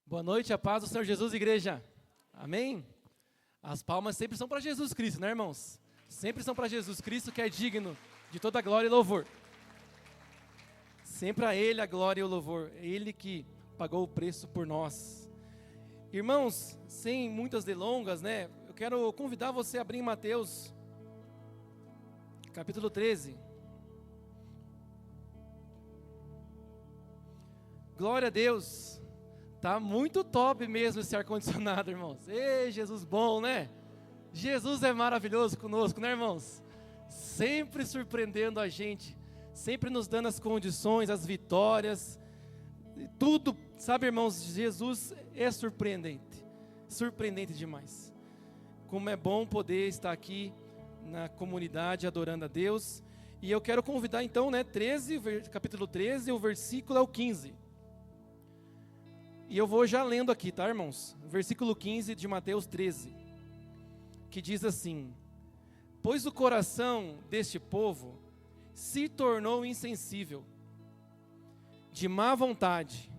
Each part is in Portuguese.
Boa noite, a paz do Senhor Jesus, igreja. Amém? As palmas sempre são para Jesus Cristo, né, irmãos? Sempre são para Jesus Cristo, que é digno de toda a glória e louvor. Sempre a Ele a glória e o louvor. É Ele que pagou o preço por nós. Irmãos, sem muitas delongas, né? Eu quero convidar você a abrir em Mateus, capítulo 13. Glória a Deus. Tá muito top mesmo esse ar-condicionado, irmãos. Ei, Jesus bom, né? Jesus é maravilhoso conosco, né, irmãos? Sempre surpreendendo a gente, sempre nos dando as condições, as vitórias, tudo, sabe, irmãos? Jesus é surpreendente demais. Como é bom poder estar aqui na comunidade adorando a Deus. E eu quero convidar então, né, capítulo 13, o versículo é o 15. E eu vou já lendo aqui, tá, irmãos? Versículo 15 de Mateus 13, que diz assim: Pois o coração deste povo se tornou insensível, de má vontade,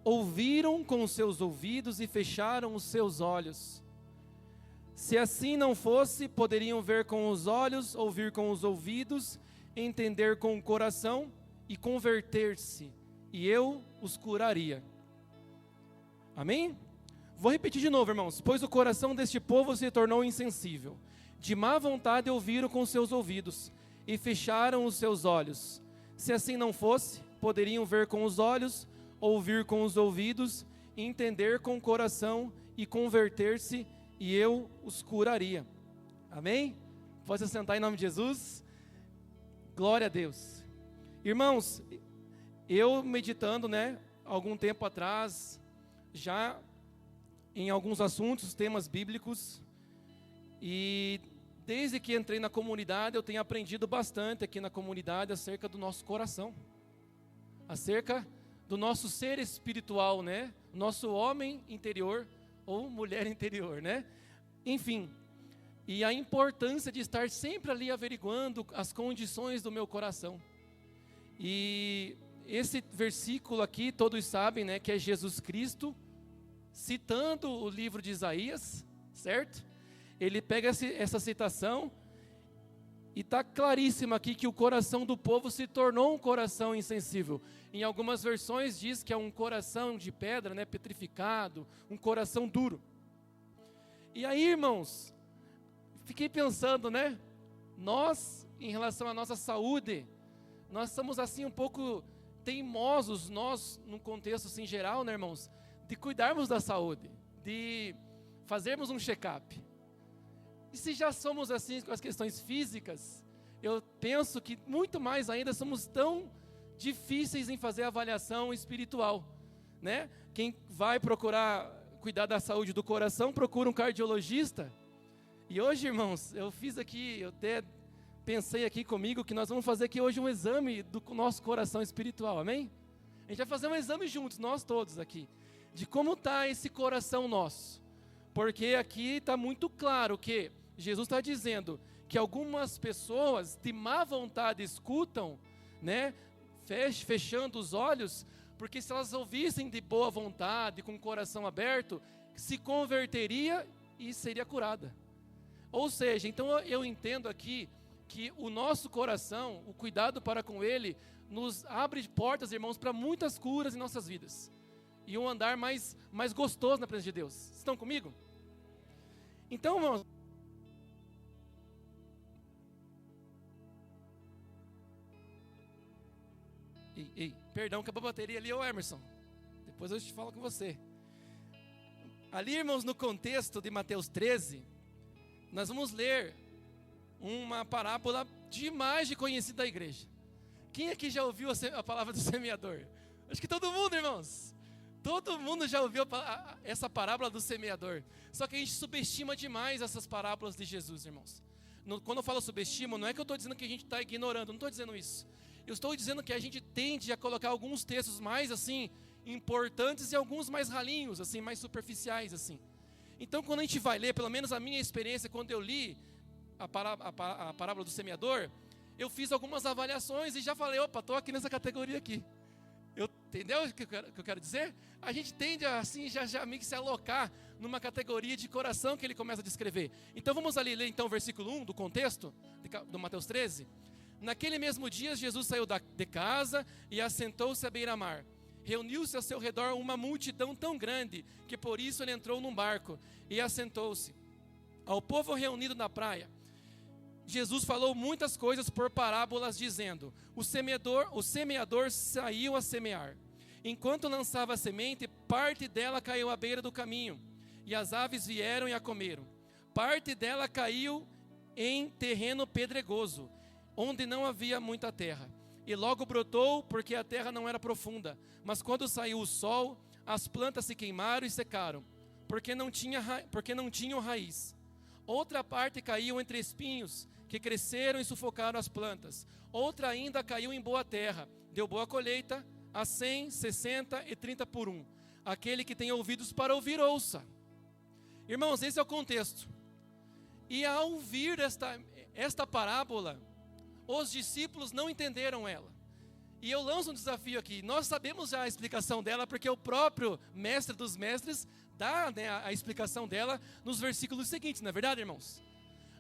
ouviram com os seus ouvidos e fecharam os seus olhos. Se assim não fosse, poderiam ver com os olhos, ouvir com os ouvidos, entender com o coração e converter-se, e eu os curaria. Amém? Vou repetir de novo, irmãos. Pois o coração deste povo se tornou insensível, de má vontade ouviram com seus ouvidos e fecharam os seus olhos. Se assim não fosse, poderiam ver com os olhos, ouvir com os ouvidos, entender com o coração e converter-se, e eu os curaria. Amém? Pode se sentar em nome de Jesus. Glória a Deus. Irmãos, eu meditando, né, algum tempo atrás, já em alguns assuntos, temas bíblicos, e desde que entrei na comunidade, eu tenho aprendido bastante aqui na comunidade acerca do nosso coração, acerca do nosso ser espiritual, né? Nosso homem interior ou mulher interior, né? Enfim, e a importância de estar sempre ali averiguando as condições do meu coração. E esse versículo aqui, todos sabem, né, que é Jesus Cristo, citando o livro de Isaías, certo? Ele pega essa citação e está claríssimo aqui que o coração do povo se tornou um coração insensível. Em algumas versões diz que é um coração de pedra, né, petrificado, um coração duro. E aí, irmãos, fiquei pensando, né? Nós, em relação à nossa saúde, nós estamos assim um pouco teimosos, nós, num contexto assim geral, né, irmãos, de cuidarmos da saúde, de fazermos um check-up. E se já somos assim com as questões físicas, eu penso que muito mais ainda somos tão difíceis em fazer a avaliação espiritual, né? Quem vai procurar cuidar da saúde do coração, procura um cardiologista. E hoje, irmãos, eu até pensei aqui comigo que nós vamos fazer aqui hoje um exame do nosso coração espiritual, amém? A gente vai fazer um exame juntos, nós todos aqui, de como está esse coração nosso. Porque aqui está muito claro que Jesus está dizendo que algumas pessoas de má vontade escutam, né, fechando os olhos, porque se elas ouvissem de boa vontade, com o coração aberto, se converteria e seria curada. Ou seja, então eu entendo aqui que o nosso coração, o cuidado para com ele, nos abre portas, irmãos, para muitas curas em nossas vidas. E um andar mais gostoso na presença de Deus. Estão comigo? Então, irmãos, perdão, acabou a bateria ali, ô Emerson. Depois eu te falo com você. Ali, irmãos, no contexto de Mateus 13, nós vamos ler uma parábola demais de conhecida da igreja. Quem aqui já ouviu a palavra do semeador? Acho que todo mundo, irmãos. Todo mundo já ouviu essa parábola do semeador. Só que a gente subestima demais essas parábolas de Jesus, irmãos. Quando eu falo subestima, não é que eu estou dizendo que a gente está ignorando, não estou dizendo isso. Eu estou dizendo que a gente tende a colocar alguns textos mais assim importantes e alguns mais ralinhos, assim, mais superficiais, assim. Então, quando a gente vai ler, pelo menos a minha experiência, quando eu li a parábola do semeador, eu fiz algumas avaliações e já falei, opa, estou aqui nessa categoria aqui. Eu Entendeu o que eu quero dizer? A gente tende a, assim, já meio que se alocar numa categoria de coração que ele começa a descrever. Então vamos ali ler então o versículo 1 do contexto, do Mateus 13. Naquele mesmo dia, Jesus saiu de casa e assentou-se à beira-mar. Reuniu-se a seu redor uma multidão tão grande que por isso ele entrou num barco e assentou-se. Ao povo reunido na praia, Jesus falou muitas coisas por parábolas, dizendo: o semeador saiu a semear. Enquanto lançava a semente, parte dela caiu à beira do caminho, e as aves vieram e a comeram. Parte dela caiu em terreno pedregoso, onde não havia muita terra. E logo brotou, porque a terra não era profunda. Mas quando saiu o sol, as plantas se queimaram e secaram, porque não tinham raiz. Outra parte caiu entre espinhos, que cresceram e sufocaram as plantas. Outra ainda caiu em boa terra, deu boa colheita, a 100, 60 e 30 por 1. Aquele que tem ouvidos para ouvir, ouça. Irmãos, esse é o contexto. E ao ouvir esta parábola, os discípulos não entenderam ela. E eu lanço um desafio aqui. Nós sabemos já a explicação dela, porque o próprio mestre dos mestres dá, né, a explicação dela nos versículos seguintes, não é verdade, irmãos?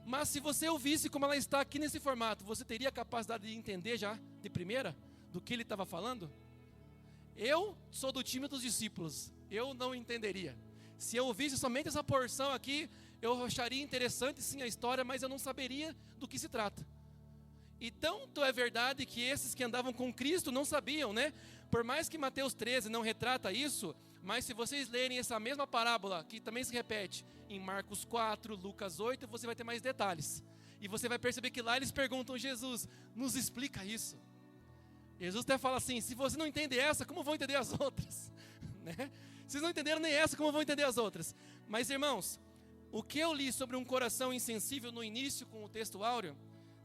Mas se você ouvisse como ela está aqui nesse formato, você teria a capacidade de entender já, de primeira, do que ele estava falando? Eu sou do time dos discípulos, eu não entenderia. Se eu ouvisse somente essa porção aqui, eu acharia interessante sim a história, mas eu não saberia do que se trata. E tanto é verdade que esses que andavam com Cristo não sabiam, né? Por mais que Mateus 13 não retrata isso, mas se vocês lerem essa mesma parábola, que também se repete em Marcos 4, Lucas 8, você vai ter mais detalhes. E você vai perceber que lá eles perguntam: Jesus, nos explica isso. Jesus até fala assim: se você não entende essa, como vão entender as outras? Né? Vocês não entenderam nem essa, como vão entender as outras? Mas irmãos, o que eu li sobre um coração insensível no início com o texto áureo,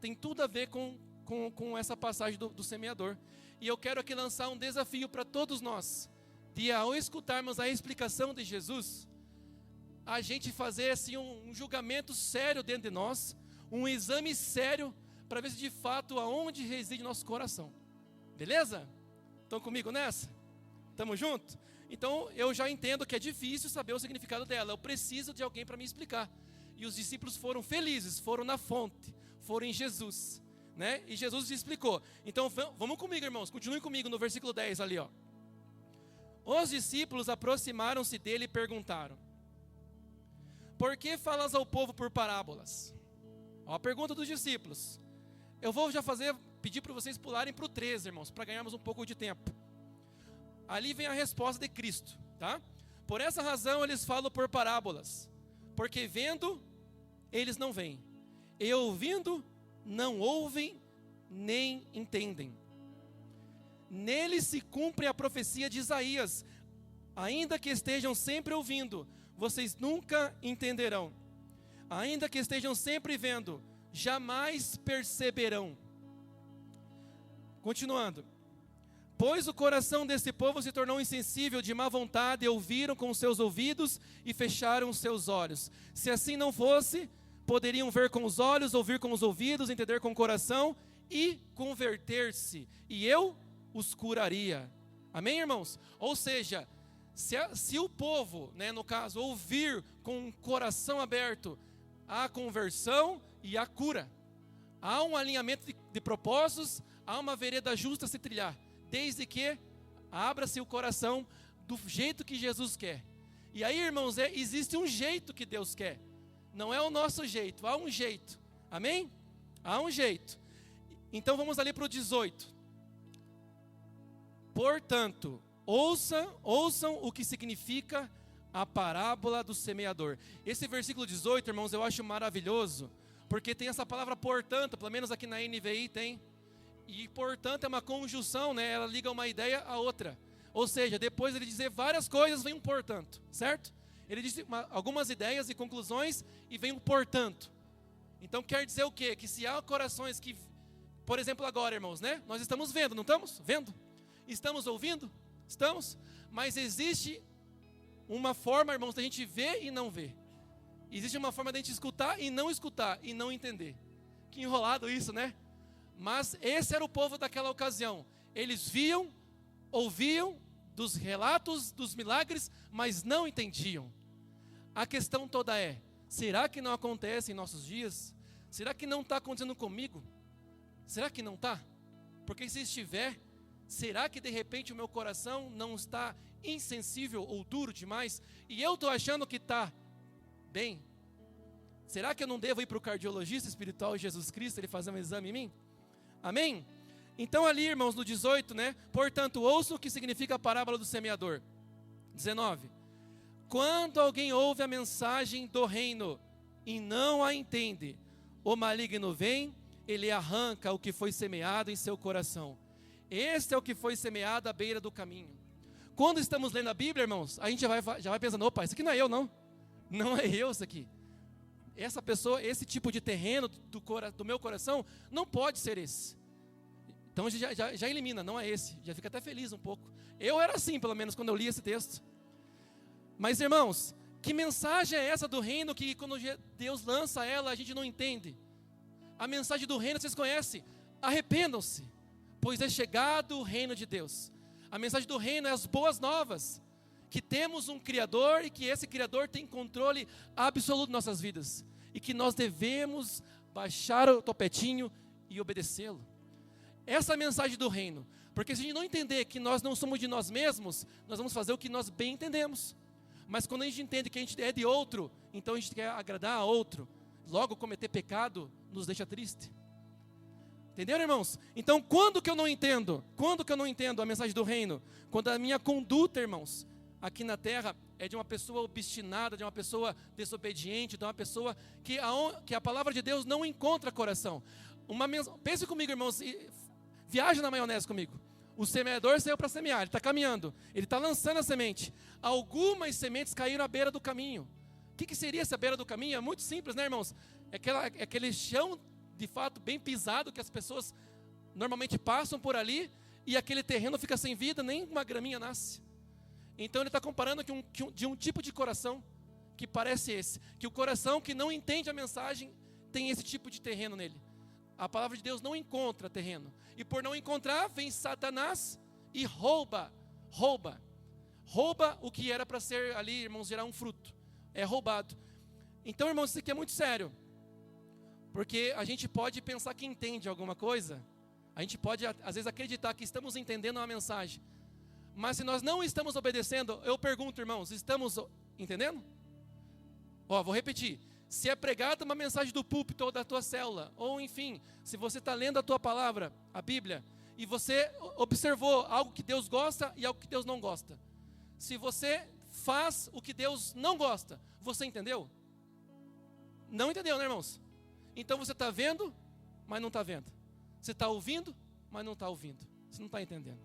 tem tudo a ver com essa passagem do semeador. E eu quero aqui lançar um desafio para todos nós, de ao escutarmos a explicação de Jesus, a gente fazer assim um julgamento sério dentro de nós, um exame sério, para ver se de fato aonde reside nosso coração. Beleza? Estão comigo nessa? Estamos juntos? Então eu já entendo que é difícil saber o significado dela, eu preciso de alguém para me explicar. E os discípulos foram felizes, foram na fonte, foram em Jesus, né? E Jesus explicou. Então vamos comigo, irmãos, continuem comigo no versículo 10 ali, ó. Os discípulos aproximaram-se dele e perguntaram: por que falas ao povo por parábolas? Ó, a pergunta dos discípulos. Eu vou já pedir para vocês pularem para o 13, irmãos, para ganharmos um pouco de tempo. Ali vem a resposta de Cristo, tá? Por essa razão eles falam por parábolas, porque vendo, eles não veem, e ouvindo, não ouvem, nem entendem. Nele se cumpre a profecia de Isaías: ainda que estejam sempre ouvindo, vocês nunca entenderão. Ainda que estejam sempre vendo, jamais perceberão. Continuando. Pois o coração desse povo se tornou insensível, de má vontade, e ouviram com os seus ouvidos e fecharam os seus olhos. Se assim não fosse, poderiam ver com os olhos, ouvir com os ouvidos, entender com o coração e converter-se, e eu os curaria. Amém, irmãos? Ou seja, se o povo, né, no caso, ouvir com o coração aberto, há conversão e há cura. Há um alinhamento de propósitos, há uma vereda justa a se trilhar, desde que abra-se o coração do jeito que Jesus quer. E aí, irmãos, existe um jeito que Deus quer. Não é o nosso jeito, há um jeito. Amém? Há um jeito. Então vamos ali para o 18. Portanto, ouçam o que significa a parábola do semeador. Esse versículo 18, irmãos, eu acho maravilhoso, porque tem essa palavra portanto, pelo menos aqui na NVI tem. E portanto é uma conjunção, né? Ela liga uma ideia à outra. Ou seja, depois ele dizer várias coisas, vem um portanto, certo? Ele diz algumas ideias e conclusões e vem um portanto. Então quer dizer o quê? Que se há corações que, por exemplo agora, irmãos, né? Nós estamos vendo, não estamos? Vendo? Estamos ouvindo? Estamos? Mas existe uma forma, irmãos, da gente ver e não ver. Existe uma forma da gente escutar e não entender. Que enrolado isso, né? Mas esse era o povo daquela ocasião. Eles viam, ouviam dos relatos dos milagres, mas não entendiam. A questão toda é, será que não acontece em nossos dias? Será que não está acontecendo comigo? Será que não está? Porque se estiver, será que de repente o meu coração não está insensível ou duro demais? E eu estou achando que está bem? Será que eu não devo ir para o cardiologista espiritual Jesus Cristo, ele fazer um exame em mim? Amém? Então ali, irmãos, no 18, né? Portanto, ouçam o que significa a parábola do semeador. 19. Quando alguém ouve a mensagem do reino e não a entende, o maligno vem, ele arranca o que foi semeado em seu coração. Este é o que foi semeado à beira do caminho. Quando estamos lendo a Bíblia, irmãos, a gente já vai pensando, opa, isso aqui não é eu não. Não é eu isso aqui. Essa pessoa, esse tipo de terreno do meu coração, não pode ser esse. Então a gente já elimina, não é esse. Já fica até feliz um pouco. Eu era assim, pelo menos, quando eu li esse texto. Mas, irmãos, que mensagem é essa do reino que quando Deus lança ela, a gente não entende? A mensagem do reino, vocês conhecem? Arrependam-se, pois é chegado o reino de Deus. A mensagem do reino é as boas novas. Que temos um Criador e que esse Criador tem controle absoluto de nossas vidas. E que nós devemos baixar o topetinho e obedecê-lo. Essa é a mensagem do reino. Porque se a gente não entender que nós não somos de nós mesmos, nós vamos fazer o que nós bem entendemos. Mas quando a gente entende que a gente é de outro, então a gente quer agradar a outro. Logo cometer pecado nos deixa triste. Entenderam, irmãos? Então quando que eu não entendo? Quando que eu não entendo a mensagem do reino? Quando a minha conduta, irmãos, aqui na terra é de uma pessoa obstinada, de uma pessoa desobediente, de uma pessoa que a palavra de Deus não encontra coração. Pense comigo, irmãos, viaja na maionese comigo. O semeador saiu para semear, ele está caminhando, ele está lançando a semente. Algumas sementes caíram à beira do caminho. O que seria essa beira do caminho? É muito simples, né, irmãos? É aquele chão, de fato, bem pisado, que as pessoas normalmente passam por ali, e aquele terreno fica sem vida, nem uma graminha nasce. Então ele está comparando de um tipo de coração que parece esse, que o coração que não entende a mensagem tem esse tipo de terreno nele. A palavra de Deus não encontra terreno, e por não encontrar, vem Satanás e rouba o que era para ser ali, irmãos, gerar um fruto, é roubado. Então, irmãos, isso aqui é muito sério, porque a gente pode pensar que entende alguma coisa, a gente pode às vezes acreditar que estamos entendendo uma mensagem, mas se nós não estamos obedecendo, eu pergunto, irmãos, estamos entendendo? Vou repetir. Se é pregada uma mensagem do púlpito ou da tua célula, ou enfim, se você está lendo a tua palavra, a Bíblia, e você observou algo que Deus gosta e algo que Deus não gosta. Se você faz o que Deus não gosta, você entendeu? Não entendeu, né, irmãos? Então você está vendo, mas não está vendo. Você está ouvindo, mas não está ouvindo. Você não está entendendo.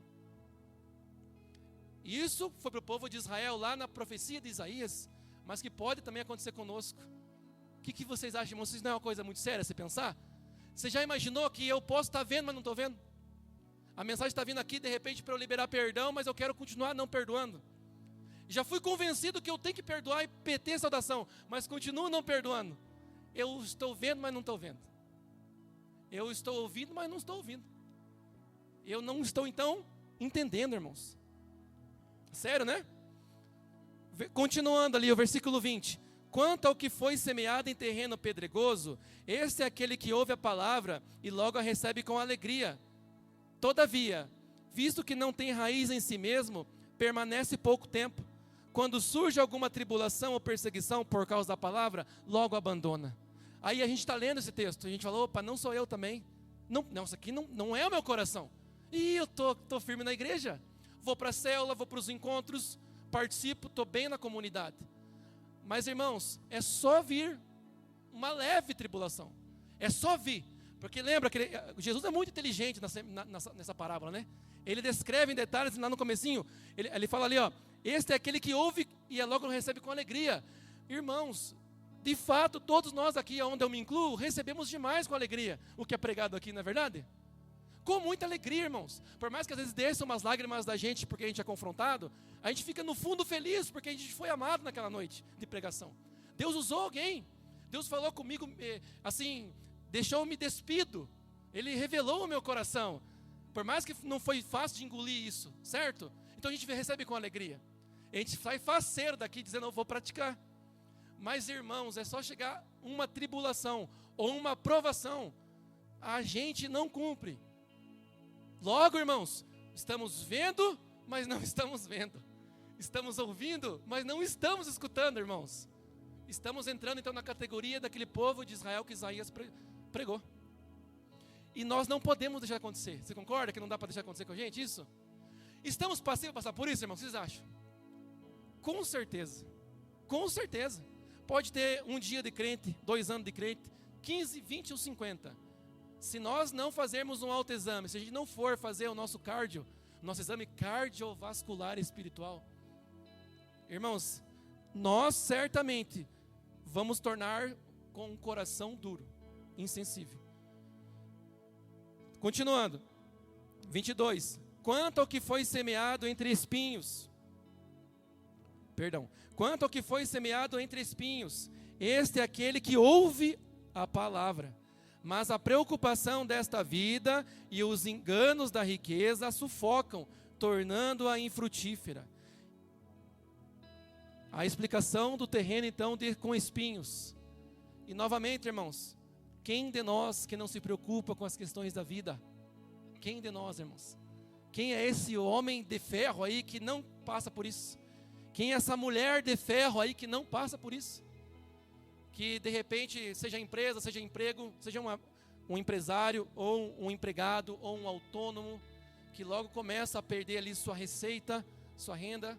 Isso foi para o povo de Israel lá na profecia de Isaías, mas que pode também acontecer conosco. O que vocês acham, irmãos? Isso não é uma coisa muito séria se pensar? Você já imaginou que eu posso estar vendo, mas não estou vendo? A mensagem está vindo aqui, de repente, para eu liberar perdão, mas eu quero continuar não perdoando. Já fui convencido que eu tenho que perdoar e PT saudação, mas continuo não perdoando. Eu estou vendo, mas não estou vendo. Eu estou ouvindo, mas não estou ouvindo. Eu não estou, então, entendendo, irmãos. Sério, né? Continuando ali, o versículo 20. Quanto ao que foi semeado em terreno pedregoso, este é aquele que ouve a palavra e logo a recebe com alegria. Todavia, visto que não tem raiz em si mesmo, permanece pouco tempo. Quando surge alguma tribulação ou perseguição por causa da palavra, logo abandona. Aí a gente está lendo esse texto, a gente fala, opa, não sou eu também. Não, isso aqui não é o meu coração. E eu estou firme na igreja. Vou para a célula, vou para os encontros, participo, estou bem na comunidade. Mas, irmãos, é só vir uma leve tribulação. É só vir. Porque lembra que Jesus é muito inteligente nessa parábola, né? Ele descreve em detalhes lá no comecinho. Ele fala ali, este é aquele que ouve e logo recebe com alegria. Irmãos, de fato, todos nós aqui, onde eu me incluo, recebemos demais com alegria o que é pregado aqui, não é verdade? Com muita alegria, irmãos. Por mais que às vezes desçam umas lágrimas da gente porque a gente é confrontado, a gente fica no fundo feliz porque a gente foi amado naquela noite de pregação. Deus usou alguém. Deus falou comigo, assim, deixou-me despido. Ele revelou o meu coração. Por mais que não foi fácil de engolir isso, certo? Então a gente recebe com alegria. A gente sai faceiro daqui dizendo, eu vou praticar. Mas, irmãos, é só chegar uma tribulação ou uma provação, a gente não cumpre. Logo, irmãos, estamos vendo, mas não estamos vendo. Estamos ouvindo, mas não estamos escutando, irmãos. Estamos entrando então na categoria daquele povo de Israel que Isaías pregou. E nós não podemos deixar acontecer. Você concorda que não dá para deixar acontecer com a gente isso? Estamos passíveis a passar por isso, irmãos? Vocês acham? Com certeza. Com certeza. Pode ter um dia de crente, 2 anos de crente, 15, 20 ou 50. Se nós não fazermos um autoexame, se a gente não for fazer o nosso cardio, nosso exame cardiovascular espiritual, irmãos, nós certamente vamos tornar com um coração duro, insensível. Continuando, 22. Quanto ao que foi semeado entre espinhos, quanto ao que foi semeado entre espinhos, este é aquele que ouve a palavra, mas a preocupação desta vida e os enganos da riqueza a sufocam, tornando-a infrutífera. A explicação do terreno, então, com espinhos. E novamente, irmãos, quem de nós que não se preocupa com as questões da vida? Quem de nós, irmãos? Quem é esse homem de ferro aí que não passa por isso? Quem é essa mulher de ferro aí que não passa por isso? Que de repente, seja empresa, seja emprego, seja um empresário, ou um empregado, ou um autônomo, que logo começa a perder ali sua receita, sua renda,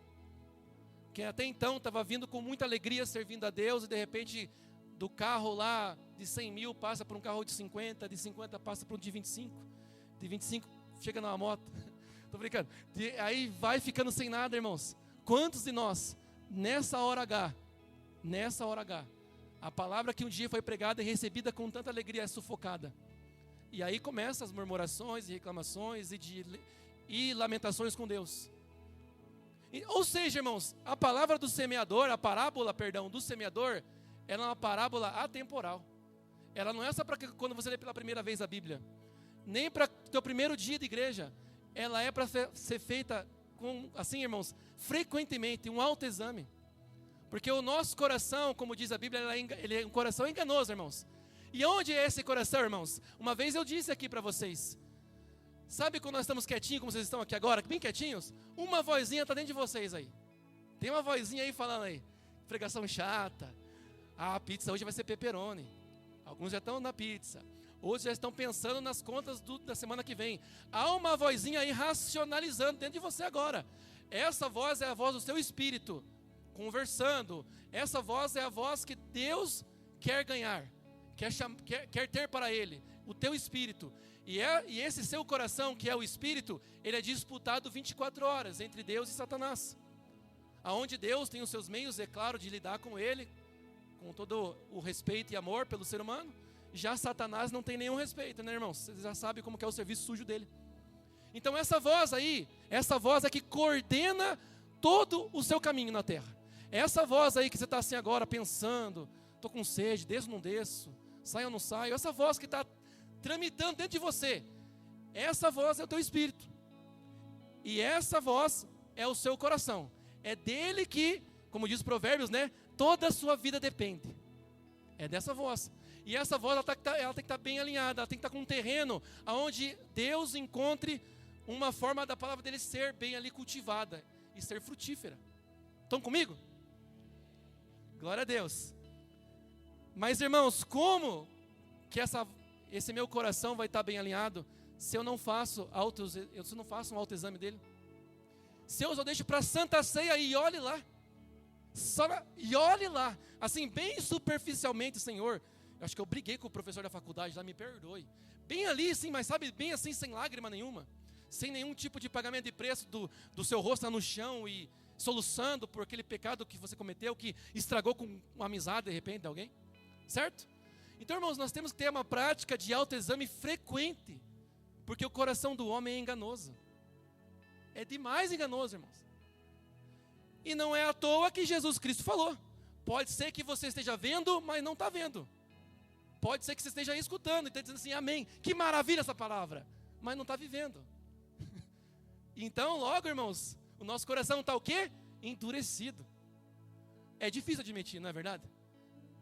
que até então estava vindo com muita alegria servindo a Deus, e de repente do carro lá de 100 mil passa para um carro de 50, de 50 passa para um de 25, de 25 chega numa moto, estou brincando, aí vai ficando sem nada, irmãos. Quantos de nós, nessa hora H, a palavra que um dia foi pregada e recebida com tanta alegria é sufocada? E aí começam as murmurações e reclamações e lamentações com Deus. Ou seja, irmãos, a palavra do semeador, a parábola, do semeador, ela é uma parábola atemporal. Ela não é só para quando você lê pela primeira vez a Bíblia, nem para o teu primeiro dia de igreja. Ela é para ser feita com, assim, irmãos, frequentemente, um autoexame. Porque o nosso coração, como diz a Bíblia, ele é um coração enganoso, irmãos. E onde é esse coração, irmãos? Uma vez eu disse aqui para vocês, sabe quando nós estamos quietinhos, como vocês estão aqui agora, bem quietinhos? Uma vozinha está dentro de vocês aí. Tem uma vozinha aí falando aí, pregação chata. Ah, a pizza hoje vai ser pepperoni. Alguns já estão na pizza. Outros já estão pensando nas contas da semana que vem. Há uma vozinha aí racionalizando dentro de você agora. Essa voz é a voz do seu espírito, conversando. Essa voz é a voz que Deus quer ganhar, quer ter para Ele, o teu espírito. E esse seu coração, que é o espírito, ele é disputado 24 horas entre Deus e Satanás. Aonde Deus tem os seus meios, é claro, de lidar com ele, com todo o respeito e amor pelo ser humano. Já Satanás não tem nenhum respeito, né, irmãos? Vocês já sabem como que é o serviço sujo dele. Então essa voz aí, essa voz é que coordena todo o seu caminho na terra. Essa voz aí que você está assim agora pensando, estou com sede, desço ou não desço, saio ou não saio, essa voz que está tramitando dentro de você, essa voz é o teu espírito. E essa voz é o seu coração. É dele que, como diz os provérbios, né? Toda a sua vida depende. É dessa voz. E essa voz ela tem que estar bem alinhada, ela tem que estar com um terreno onde Deus encontre uma forma da palavra dele ser bem ali cultivada e ser frutífera. Estão comigo? Glória a Deus. Mas, irmãos, como que esse meu coração vai estar bem alinhado se eu não faço um autoexame dele? Se eu só deixo para a Santa Ceia e olhe lá. E olhe lá. Assim, bem superficialmente, Senhor. Eu acho que eu briguei com o professor da faculdade lá, me perdoe. Bem ali, sim, mas sabe, bem assim, sem lágrima nenhuma. Sem nenhum tipo de pagamento de preço do seu rosto lá no chão e soluçando por aquele pecado que você cometeu, que estragou com uma amizade, de repente, de alguém. Certo? Então, irmãos, nós temos que ter uma prática de autoexame frequente, porque o coração do homem é enganoso. É demais enganoso, irmãos. E não é à toa que Jesus Cristo falou. Pode ser que você esteja vendo, mas não está vendo. Pode ser que você esteja escutando e está dizendo assim, amém. Que maravilha essa palavra. Mas não está vivendo. Então, logo, irmãos, o nosso coração está o quê? Endurecido. É difícil admitir, não é verdade?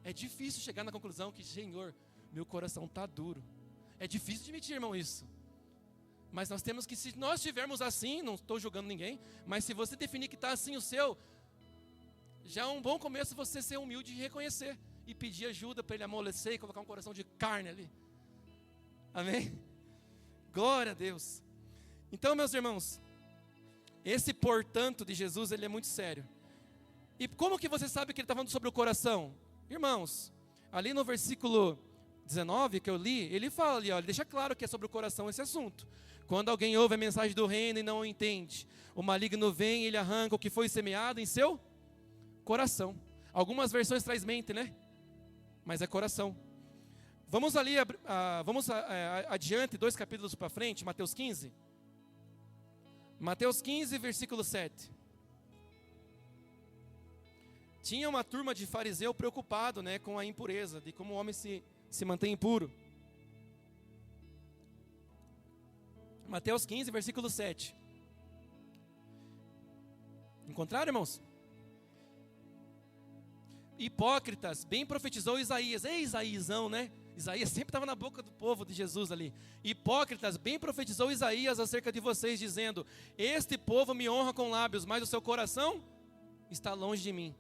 É difícil chegar na conclusão que, Senhor, meu coração está duro. É difícil admitir, irmão, isso. Mas nós temos que, se nós estivermos assim, não estou julgando ninguém, mas se você definir que está assim o seu, já é um bom começo você ser humilde e reconhecer. E pedir ajuda para ele amolecer e colocar um coração de carne ali. Amém? Glória a Deus. Então, meus irmãos, esse portanto de Jesus, ele é muito sério. E como que você sabe que ele está falando sobre o coração? Irmãos, ali no versículo 19 que eu li, ele fala ali, ó, ele deixa claro que é sobre o coração esse assunto. Quando alguém ouve a mensagem do reino e não o entende, o maligno vem e ele arranca o que foi semeado em seu coração. Algumas versões traz mente, né? Mas é coração. Vamos ali, adiante, 2 capítulos para frente, Mateus 15. Mateus 15, versículo 7. Tinha uma turma de fariseu preocupado, né, com a impureza, de como o homem se mantém impuro. Mateus 15, versículo 7. Encontraram, irmãos? Hipócritas, bem profetizou Isaías. Ei, Isaíasão, né? Isaías sempre estava na boca do povo de Jesus ali. Hipócritas, bem profetizou Isaías acerca de vocês, dizendo: este povo me honra com lábios, mas o seu coração está longe de mim.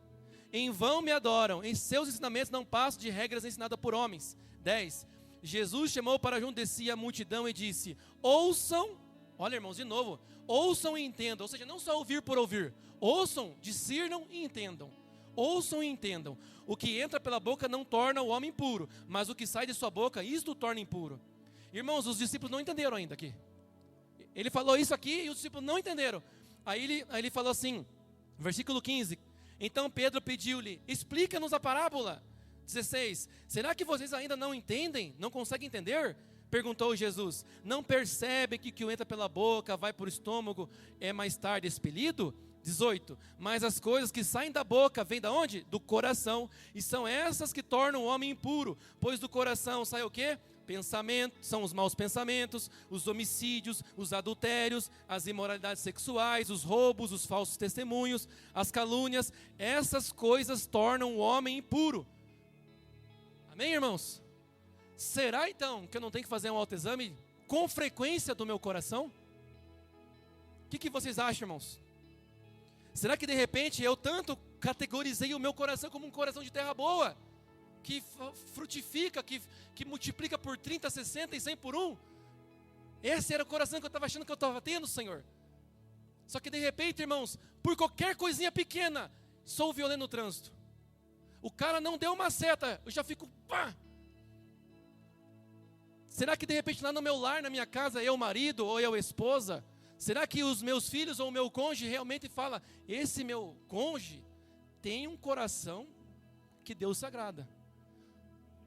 Em vão me adoram, em seus ensinamentos não passo de regras ensinadas por homens. 10. Jesus chamou para junto de si a multidão e disse: ouçam, olha, irmãos, de novo, ouçam e entendam. Ou seja, não só ouvir por ouvir, ouçam, discernam e entendam. Ouçam e entendam. O que entra pela boca não torna o homem impuro, mas o que sai de sua boca, isto o torna impuro. Irmãos, os discípulos não entenderam ainda aqui. Ele falou isso aqui e os discípulos não entenderam. Aí ele falou assim, versículo 15. Então Pedro pediu-lhe: explica-nos a parábola. 16. Será que vocês ainda não entendem? Não conseguem entender? Perguntou Jesus. Não percebem que o que entra pela boca, vai para o estômago, é mais tarde expelido? 18. Mas as coisas que saem da boca vêm da onde? Do coração. E são essas que tornam o homem impuro. Pois do coração sai o quê? Pensamentos, são os maus pensamentos, os homicídios, os adultérios, as imoralidades sexuais, os roubos, os falsos testemunhos, as calúnias. Essas coisas tornam o homem impuro. Amém, irmãos? Será então que eu não tenho que fazer um autoexame com frequência do meu coração? O que vocês acham, irmãos? Será que de repente eu tanto categorizei o meu coração como um coração de terra boa, que frutifica, que multiplica por 30, 60 e 100 por 1? Esse era o coração que eu estava achando que eu estava tendo, Senhor. Só que de repente, irmãos, por qualquer coisinha pequena, sou violento no trânsito. O cara não deu uma seta, eu já fico pá. Será que de repente lá no meu lar, na minha casa, eu marido ou eu esposa, será que os meus filhos ou o meu cônjuge realmente fala: esse meu cônjuge tem um coração que Deus se agrada?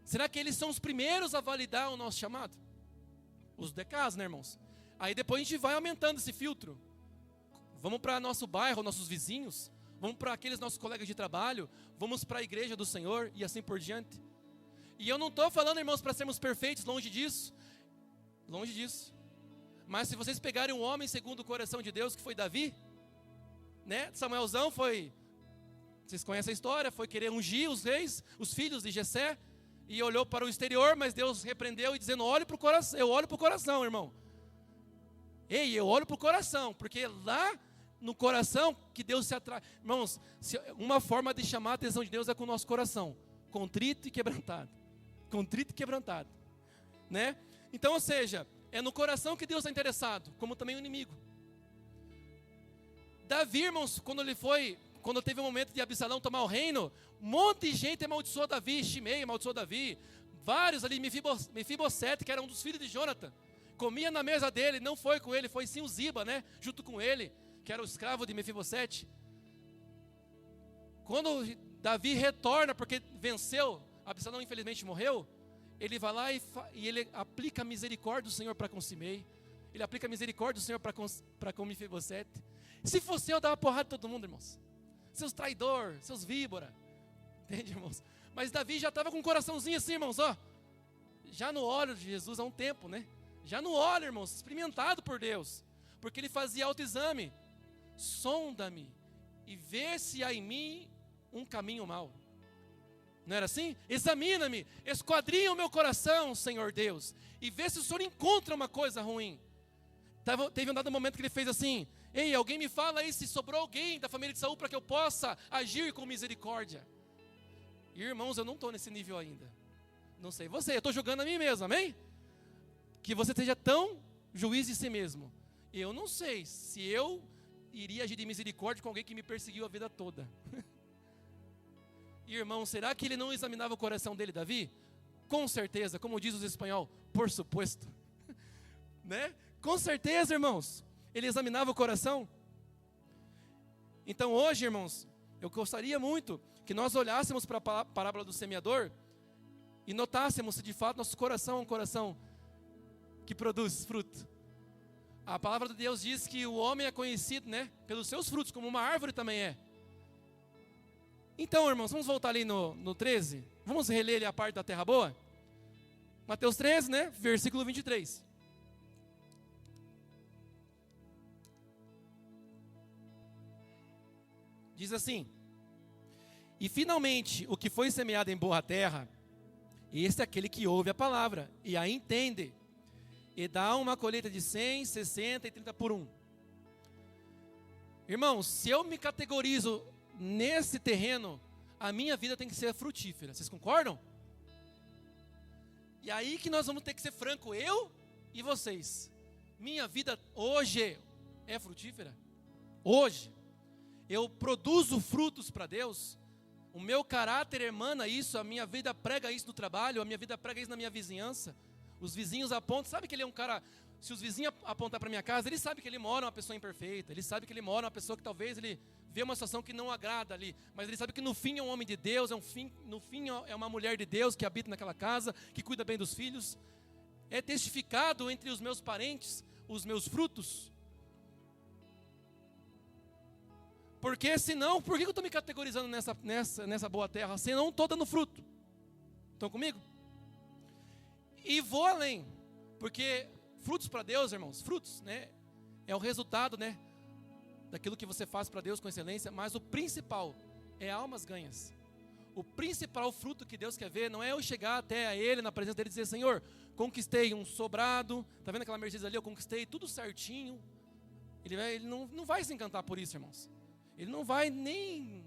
Será que eles são os primeiros a validar o nosso chamado? Os decasos, né, irmãos? Aí depois a gente vai aumentando esse filtro. Vamos para nosso bairro, nossos vizinhos, vamos para aqueles nossos colegas de trabalho, vamos para a igreja do Senhor e assim por diante. E eu não estou falando, irmãos, para sermos perfeitos, longe disso. Longe disso. Mas se vocês pegarem um homem segundo o coração de Deus, que foi Davi, né? Samuelzão foi, vocês conhecem a história, foi querer ungir os reis, os filhos de Jessé, e olhou para o exterior, mas Deus repreendeu e dizendo: olhe para o coração. Eu olho para o coração, irmão. Ei, eu olho para o coração, porque lá no coração que Deus se atrai. Irmãos, uma forma de chamar a atenção de Deus é com o nosso coração, contrito e quebrantado. Contrito e quebrantado, né? Então, ou seja, é no coração que Deus está interessado, como também o inimigo. Davi, irmãos, quando teve o momento de Absalão tomar o reino, um monte de gente amaldiçoou Davi, Shimei amaldiçoou Davi, vários ali, Mefibosete, que era um dos filhos de Jonathan, comia na mesa dele, não foi com ele, foi sim o Ziba, né, junto com ele, que era o escravo de Mefibosete. Quando Davi retorna, porque venceu, Absalão infelizmente morreu, ele vai lá e ele aplica a misericórdia do Senhor para com Simei, ele aplica a misericórdia do Senhor para com Mefibosete. Se fosse eu dava porrada em todo mundo, irmãos, seus traidor, seus víbora, entende, irmãos? Mas Davi já estava com um coraçãozinho assim, irmãos, ó, já no óleo de Jesus há um tempo, né? Já no óleo, irmãos, experimentado por Deus. porque ele fazia autoexame. Sonda-me e vê se há em mim um caminho mau. Não era assim? Examina-me, esquadrinha o meu coração, Senhor Deus, e vê se o Senhor encontra uma coisa ruim. Teve um dado momento que ele fez assim: ei, alguém me fala aí se sobrou alguém da família de Saul para que eu possa agir com misericórdia. E, irmãos, eu não estou nesse nível ainda. Não sei você, eu estou julgando a mim mesmo, amém? Que você seja tão juiz de si mesmo. Eu não sei se eu iria agir de misericórdia com alguém que me perseguiu a vida toda. Irmão, será que ele não examinava o coração dele, Davi? Com certeza, como diz os espanhol, por supuesto. Né? Com certeza, irmãos, ele examinava o coração. Então hoje, irmãos, eu gostaria muito que nós olhássemos para a parábola do semeador e notássemos se de fato nosso coração é um coração que produz fruto. A palavra de Deus diz que o homem é conhecido, né, pelos seus frutos, como uma árvore também é. Então, irmãos, vamos voltar ali no 13. Vamos reler ali a parte da terra boa. Mateus 13, né, versículo 23. Diz assim: e finalmente o que foi semeado em boa terra, esse é aquele que ouve a palavra e a entende, e dá uma colheita de 100, 60 e 30 por 1. Irmãos, se eu me categorizo nesse terreno, a minha vida tem que ser frutífera. Vocês concordam? E aí que nós vamos ter que ser franco, eu e vocês. Minha vida hoje é frutífera? Hoje eu produzo frutos para Deus? O meu caráter emana isso, a minha vida prega isso no trabalho, a minha vida prega isso na minha vizinhança. Os vizinhos apontam, sabe que ele é um cara, se os vizinhos apontar para minha casa, ele sabe que ele mora uma pessoa imperfeita, ele sabe que ele mora uma pessoa que talvez ele vê uma situação que não agrada ali, mas ele sabe que no fim é um homem de Deus, no fim é uma mulher de Deus que habita naquela casa, que cuida bem dos filhos. É testificado entre os meus parentes, os meus frutos. Porque senão, por que eu estou me categorizando nessa boa terra, se não estou dando fruto? Estão comigo? E vou além, porque frutos para Deus, irmãos, frutos, né, é o resultado, né, daquilo que você faz para Deus com excelência, mas o principal é almas ganhas. O principal fruto que Deus quer ver não é eu chegar até a Ele, na presença dEle, e dizer: Senhor, conquistei um sobrado, está vendo aquela Mercedes ali, eu conquistei tudo certinho. Ele não vai se encantar por isso, irmãos. Ele não vai nem,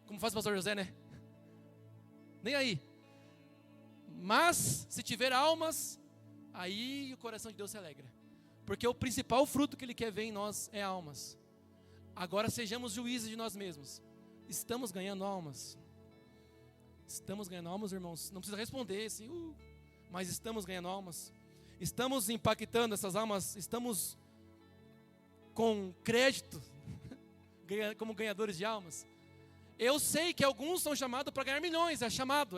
como faz o pastor José, né? Nem aí. Mas, se tiver almas, aí o coração de Deus se alegra. Porque o principal fruto que Ele quer ver em nós é almas. Agora sejamos juízes de nós mesmos. Estamos ganhando almas? Estamos ganhando almas, irmãos? Não precisa responder assim, mas estamos ganhando almas? Estamos impactando essas almas? Estamos com crédito como ganhadores de almas? Eu sei que alguns são chamados para ganhar milhões, é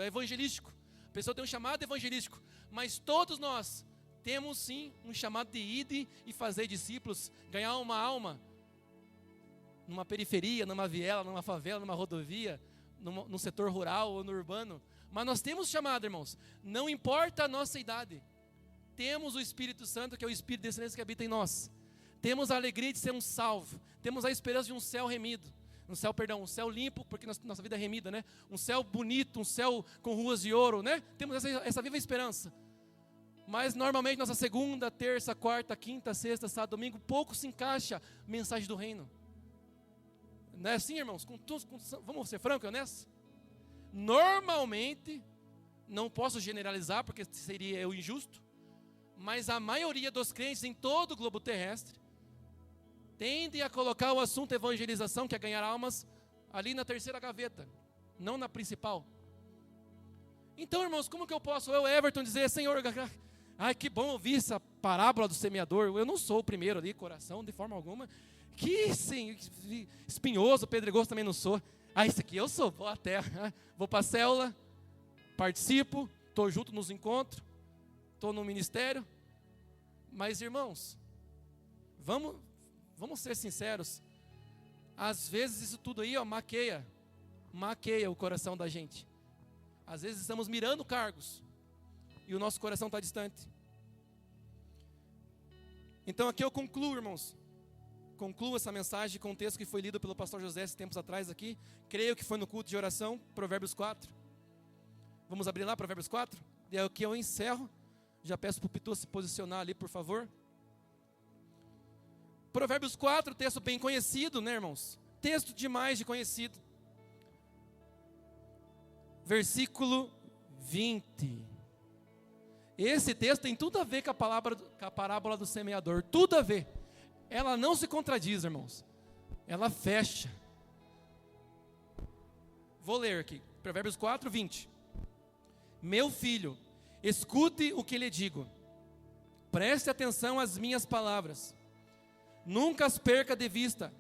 evangelístico. A pessoa tem um chamado evangelístico, mas todos nós temos sim um chamado de ir e fazer discípulos, ganhar uma alma, numa periferia, numa viela, numa favela, numa rodovia, no setor rural ou no urbano. Mas nós temos chamado, irmãos, não importa a nossa idade, temos o Espírito Santo, que é o Espírito de excelência que habita em nós, temos a alegria de ser um salvo, temos a esperança de um céu remido, um céu limpo, porque nossa vida é remida, né? Um céu bonito, um céu com ruas de ouro, né? Temos essa viva esperança. Mas normalmente nossa segunda, terça, quarta, quinta, sexta, sábado, domingo, pouco se encaixa a mensagem do reino. Não é assim, irmãos? Vamos ser francos e honestos? Normalmente, não posso generalizar porque seria eu injusto, mas a maioria dos crentes em todo o globo terrestre tende a colocar o assunto evangelização, que é ganhar almas, ali na terceira gaveta, não na principal. Então, irmãos, como que eu posso, Everton, dizer: Senhor, ai, que bom ouvir essa parábola do semeador. Eu não sou o primeiro ali, coração, de forma alguma. Que sim, espinhoso, pedregoso também não sou. Isso aqui eu sou, vou à terra, vou para a célula, participo, estou junto nos encontros, estou no ministério. Mas, irmãos, vamos ser sinceros, às vezes isso tudo aí maqueia o coração da gente. Às vezes estamos mirando cargos e o nosso coração está distante. Então aqui eu concluo, irmãos. Concluo essa mensagem com um texto que foi lido pelo pastor José esses tempos atrás aqui. Creio que foi no culto de oração, Provérbios 4. Vamos abrir lá, Provérbios 4? E aqui eu encerro. Já peço para o Pitu se posicionar ali, por favor. Provérbios 4, texto bem conhecido, né, irmãos? Texto demais de conhecido. Versículo 20. Esse texto tem tudo a ver com a parábola do semeador. Tudo a ver. Ela não se contradiz, irmãos. Ela fecha. Vou ler aqui. Provérbios 4, 20. Meu filho, escute o que lhe digo. Preste atenção às minhas palavras. Nunca as perca de vista.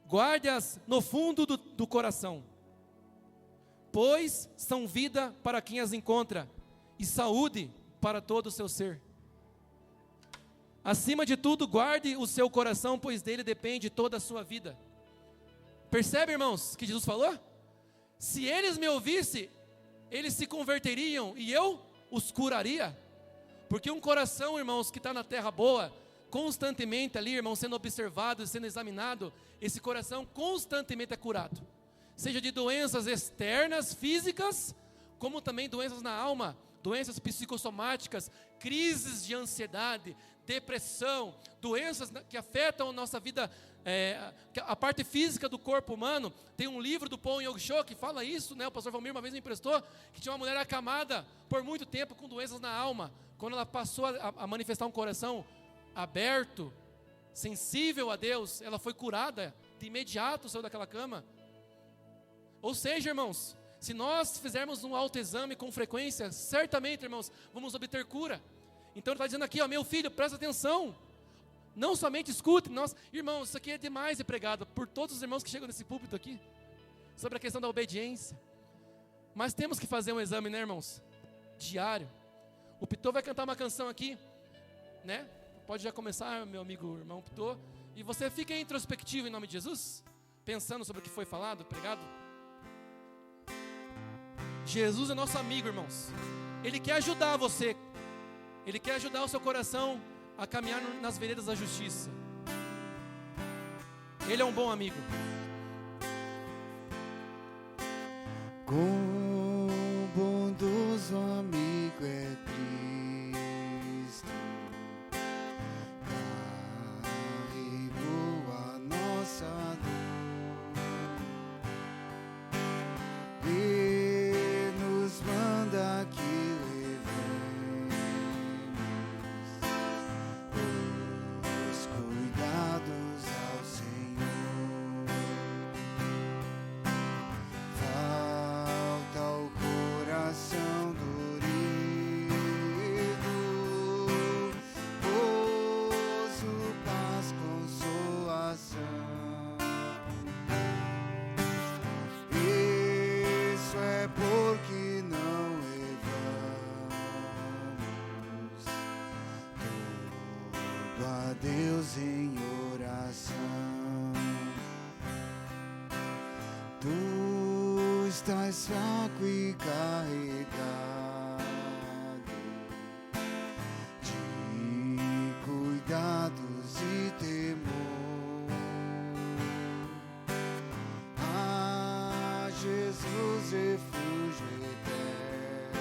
Guarde-as no fundo do coração. Pois são vida para quem as encontra e saúde para todo o seu ser. Acima de tudo, guarde o seu coração, pois dele depende toda a sua vida. Percebe, irmãos, que Jesus falou? Se eles me ouvissem, eles se converteriam e eu os curaria. Porque um coração, irmãos, que está na terra boa, constantemente ali, irmãos, sendo observado, sendo examinado, esse coração constantemente é curado. Seja de doenças externas, físicas, como também doenças na alma, doenças psicossomáticas, crises de ansiedade, depressão, doenças que afetam a nossa vida, a parte física do corpo humano. Tem um livro do Paul Yong-cho que fala isso, né? O pastor Valmir uma vez me emprestou, que tinha uma mulher acamada por muito tempo com doenças na alma. Quando ela passou a manifestar um coração aberto, sensível a Deus, ela foi curada, de imediato saiu daquela cama. Ou seja, irmãos, se nós fizermos um autoexame com frequência, certamente, irmãos, vamos obter cura. Então ele está dizendo aqui, ó, meu filho, presta atenção. Não somente escute. Irmãos, isso aqui é demais de pregado por todos os irmãos que chegam nesse púlpito aqui, sobre a questão da obediência. Mas temos que fazer um exame, né, irmãos? Diário. O Pitô vai cantar uma canção aqui, né? Pode já começar, meu amigo, irmão Pitô. E você fica introspectivo em nome de Jesus, pensando sobre o que foi falado, pregado. Jesus é nosso amigo, irmãos. Ele quer ajudar você. Ele quer ajudar o seu coração a caminhar nas veredas da justiça. Ele é um bom amigo. Quão bondoso amigo é Cristo, carregou a nossa dor e nos manda que Deus em oração. Tu estás fraco e carregado de cuidados e temor. Ah, Jesus, refúgio eterno,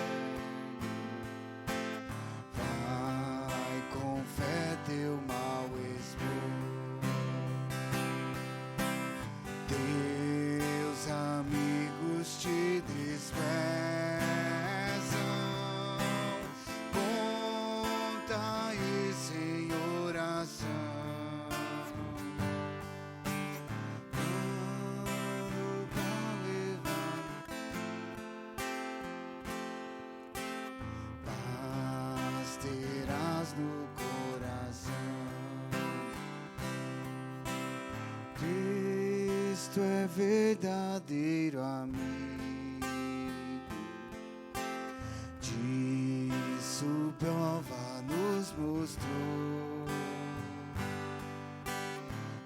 vai com fé teu mal expor. Teus amigos te desprezam, conta isso em oração. Quando pra levar paz terás no coração. Cristo é verdadeiro amigo, disso prova nos mostrou.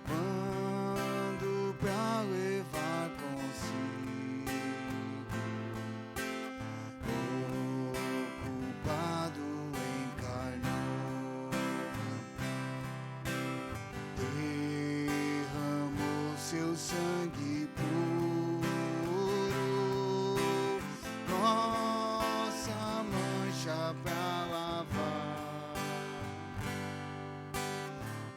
Quando pra levar consigo o culpado encarnou. sangue puro, nossa mancha pra lavar,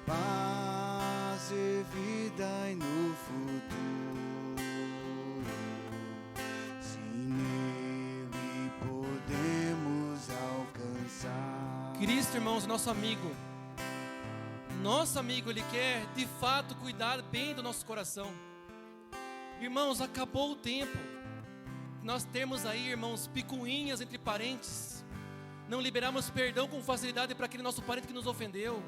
paz e vida e no futuro, se nele podemos alcançar. Cristo, irmãos, nosso amigo, Ele quer de fato cuidar bem do nosso coração. Irmãos, acabou o tempo. Nós temos aí, irmãos, picuinhas entre parentes, não liberamos perdão com facilidade para aquele nosso parente que nos ofendeu,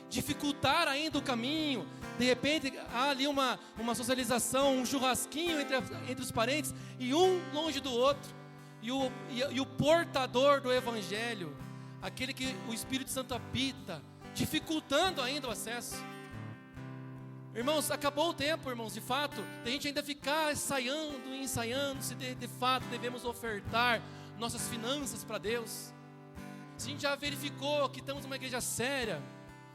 dificultar ainda o caminho. De repente há ali uma socialização, um churrasquinho entre os parentes, e um longe do outro, e o portador do Evangelho, aquele que o Espírito Santo habita, dificultando ainda o acesso. Irmãos, acabou o tempo, irmãos, de fato, de a gente ainda ficar ensaiando se de fato devemos ofertar nossas finanças para Deus. Se a gente já verificou que estamos numa igreja séria,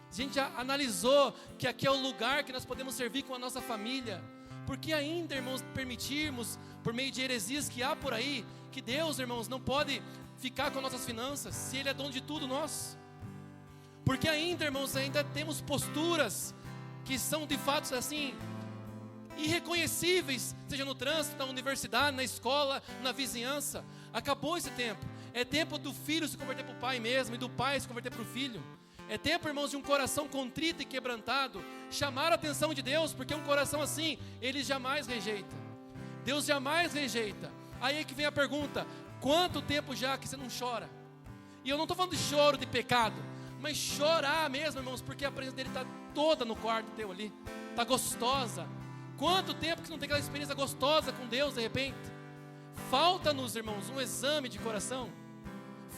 se a gente já analisou que aqui é o lugar que nós podemos servir com a nossa família, por que ainda, irmãos, permitirmos, por meio de heresias que há por aí, que Deus, irmãos, não pode ficar com nossas finanças, se Ele é dono de tudo nosso? Porque ainda, irmãos, ainda temos posturas que são de fato assim, irreconhecíveis, seja no trânsito, na universidade, na escola, na vizinhança. Acabou esse tempo. É tempo do filho se converter para o pai mesmo, e do pai se converter para o filho. É tempo, irmãos, de um coração contrito e quebrantado chamar a atenção de Deus, porque um coração assim, Ele jamais rejeita. Deus jamais rejeita. Aí é que vem a pergunta: quanto tempo já que você não chora? E eu não estou falando de choro de pecado, mas chorar mesmo, irmãos, porque a presença dele está toda no quarto teu ali, está gostosa. Quanto tempo que você não tem aquela experiência gostosa com Deus de repente? Falta-nos, irmãos, um exame de coração,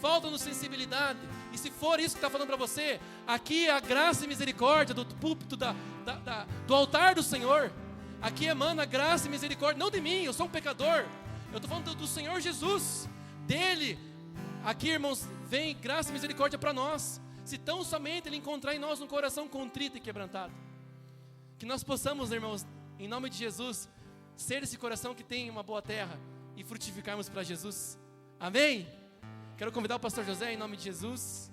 falta-nos sensibilidade. E se for isso que está falando para você, aqui é a graça e misericórdia do púlpito, do altar do Senhor. Aqui emana graça e misericórdia, não de mim, eu sou um pecador, eu estou falando do Senhor Jesus, dele. Aqui, irmãos, vem graça e misericórdia para nós, se tão somente Ele encontrar em nós um coração contrito e quebrantado. Que nós possamos, irmãos, em nome de Jesus, ser esse coração que tem uma boa terra e frutificarmos para Jesus. Amém? Quero convidar o pastor José, em nome de Jesus.